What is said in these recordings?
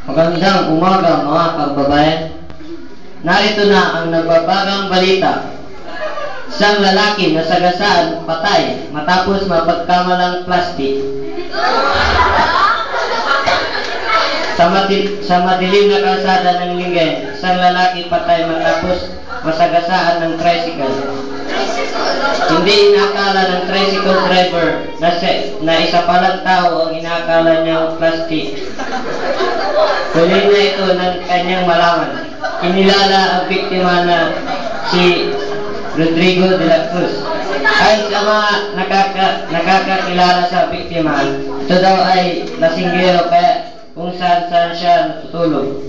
Magandang umaga mga kababayan. Narito na ang nagbabagang balita. Isang lalaki na sagasaan patay matapos mapagkamalang plastic. Sa madilim na kalsada ng Lingayen, isang lalaki patay matapos masagasaan ng tricycle. Hindi inakala ng tricycle driver na isa palang tao ang inakala niyang plastic. Huli na ito ng kanyang malaman. Kinilala ang biktima na si Rodrigo de la Cruz. Ayon sa mga nakakakilala sa biktima, ito daw ay lasinggero kaya kung saan siya natutulog.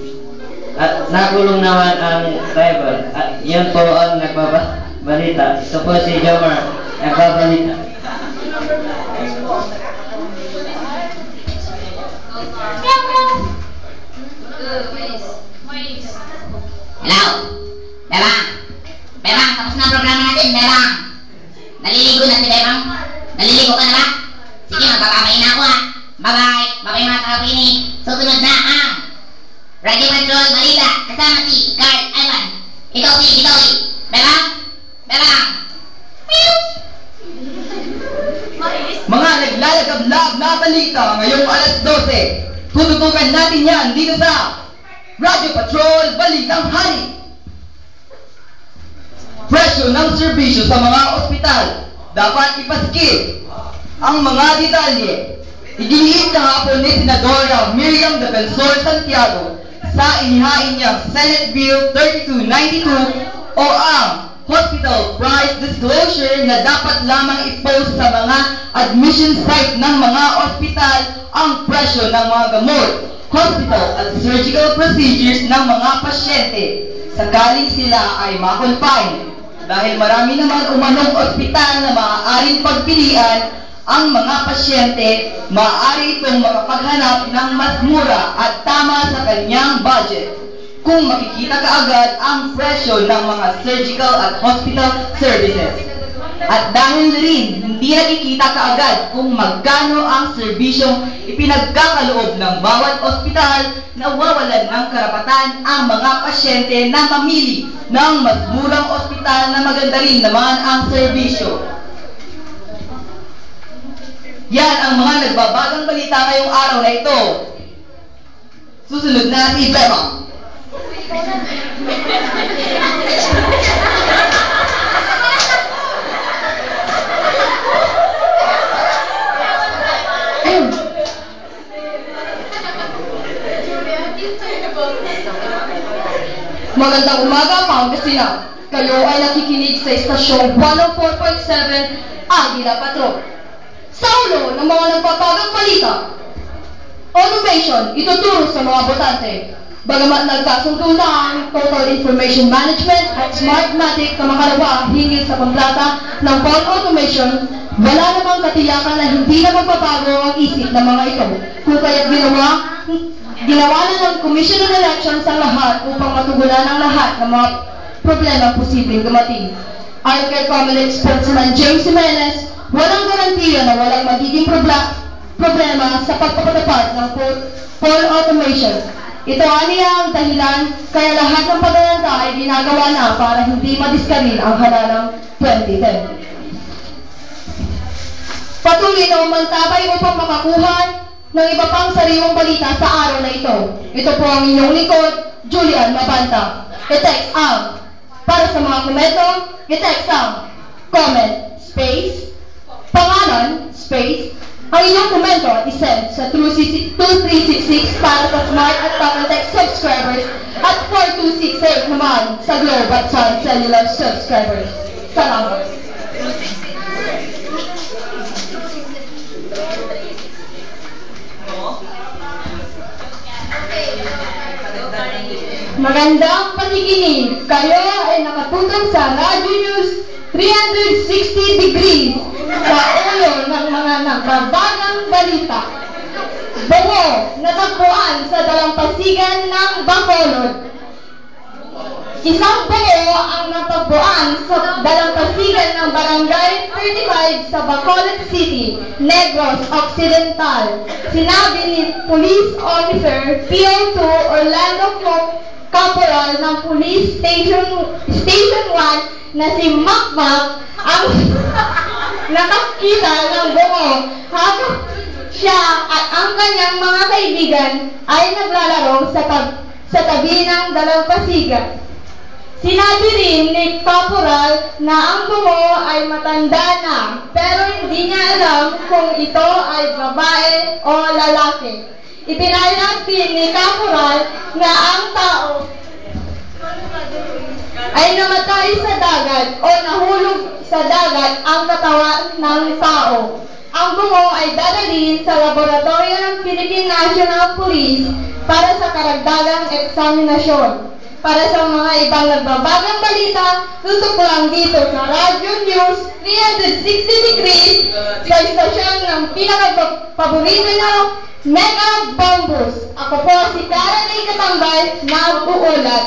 At nakulong naman ang driver. At yun po ang nagbabalita. Ito po si Jomar, nagbabalita. Hello? Bebang! Bebang, tapos na ang programa natin, Bebang! Naliligo na si Bebang? Naliligo ka na ba? Sige, magpapakain na ako ha! Bye-bye! Bye-bye mga kakapini! Susunod na ang Radio Patrol Balita kasama si Carl Ivan. Ikaw si Bebang! Bebang! Mga naglalagablab na balita ngayong alas 12. Tututukan natin yan dito sa Radio Patrol Balitang Hari. Presyo ng serbisyo sa mga ospital. Dapat ipaskip ang mga detalye. Iginiit kahapon ni Senadora Miriam Defensor Santiago sa inihain niyang Senate Bill 3292 o ang Hospital Price Disclosure na dapat lamang i-post sa mga admission site ng mga ospital ang presyo ng mga gamot, hospital at surgical procedures ng mga pasyente sakaling sila ay ma-confine. Dahil marami naman umanong ospital na maaaring pagpilian ang mga pasyente, maaari itong makapaghanap ng mas mura at tama sa kanyang budget kung makikita kaagad ang presyo ng mga surgical at hospital services. At dahil rin hindi nakikita kaagad kung magkano ang serbisyong ipinagkakaloob ng bawat ospital, nawawalan ng karapatan ang mga pasyente na mamili ng mas murang ospital na maganda rin naman ang serbisyo. Yan ang mga nagbabagang balita ngayong araw na ito. Susunod na si Bebang. Magandang umaga, Pangasinan. Kayo ay nakikinig sa istasyong 104.7 Agila Patrol. Sa ulo ng mga nagpapagang balita, automation ituturo sa mga botante. Bagamat nagkasundo na ang Total Information Management at Smartmatic sa makalawa hinggil sa pamplata ng phone automation, wala namang katiyakan na hindi na magbabago ang isip ng mga ito. Kung kaya't ginawa na ng Commission on Elections ang lahat upang matugunan ang lahat ng mga problema posibleng dumating. Ayon kay Comelec spokesman James Jimenez, walang garantiya na walang magiging problema sa pagpapatupad ng phone automation. Ito ang dahilan kaya lahat ng pag-aalala ay ginagawa na para hindi madiskaril ang halalang 2010. Patuloy na umantabay upang makakuha ng iba pang sariwang balita sa araw na ito. Ito po ang inyong lingkod, Julian Mabanta. I-text ang para sa mga komento, i-text ang comment, space, pangalan, space, ang inyong komento at isend sa 2366 para sa Smart at Papatex subscribers at 4268 naman sa Globe at Sun Cellular subscribers. Salamat. Magandang pakikinig. Kayo ay nakatutok sa Radio News 360 degrees sa ulo ng mga nagbabagang balita. Bungo natagpuan sa dalampasigan ng Bacolod. Isang bungo ang natagpuan sa dalampasigan ng Barangay 35 sa Bacolod City, Negros Occidental. Sinabi Police Officer PO2 Orlando Caporal ng Police Station 1 na si Makmak ang nakakita ng bungo habang siya at ang kanyang mga kaibigan ay naglalaro sa tabi ng dalampasigan. Sinabi rin ni Caporal na ang bungo ay matanda na, pero hindi niya alam kung ito ay babae o lalaki. Ipinayag din ni Caporal na ang tao ay namatay sa dagat o nahulog sa dagat ang katawan ng tao. Ang bungo ay dadalhin sa laboratorio ng Philippine National Police para sa karagdagang eksaminasyon. Para sa mga ibang nagbabagang balita, tutok lang dito sa Radyo News 360 Degrees sa istasyon ng pinaka-paborito nyo, Mega Bambus. Ako po si Karen Lee Katambay, nag-uulat.